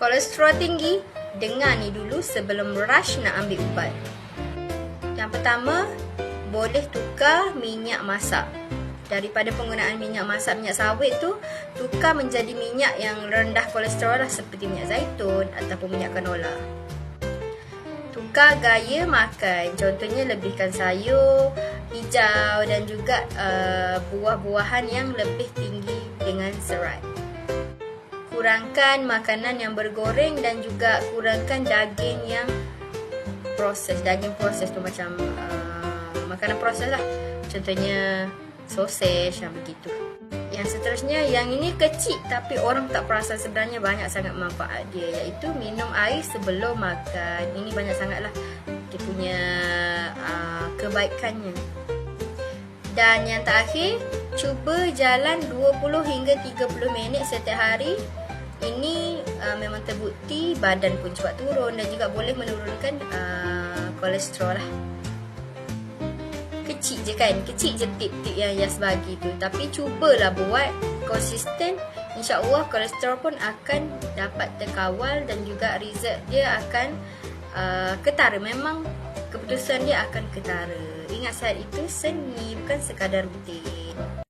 Kolesterol tinggi, dengar ni dulu sebelum rush nak ambil ubat. Yang pertama, boleh tukar minyak masak. Daripada penggunaan minyak masak, minyak sawit tu, tukar menjadi minyak yang rendah kolesterol lah, seperti minyak zaitun ataupun minyak canola. Tukar gaya makan, contohnya lebihkan sayur hijau dan juga buah-buahan yang lebih tinggi dengan serat. Kurangkan makanan yang bergoreng dan juga kurangkan daging yang proses. Daging proses tu macam makanan proses lah, contohnya sosis yang begitu. Yang seterusnya, yang ini kecil tapi orang tak perasan sebenarnya banyak sangat manfaat dia, iaitu minum air sebelum makan. Ini banyak sangatlah dia punya kebaikannya. Dan yang terakhir, cuba jalan 20 hingga 30 minit setiap hari. Ini memang terbukti badan pun cepat turun dan juga boleh menurunkan kolesterol lah. Kecil je kan, kecil je tip-tip yang Yas bagi tu, tapi cubalah buat konsisten. InsyaAllah kolesterol pun akan dapat terkawal dan juga result dia akan ketara. Memang keputusan dia akan ketara. Ingat, saat itu seni, bukan sekadar bukti.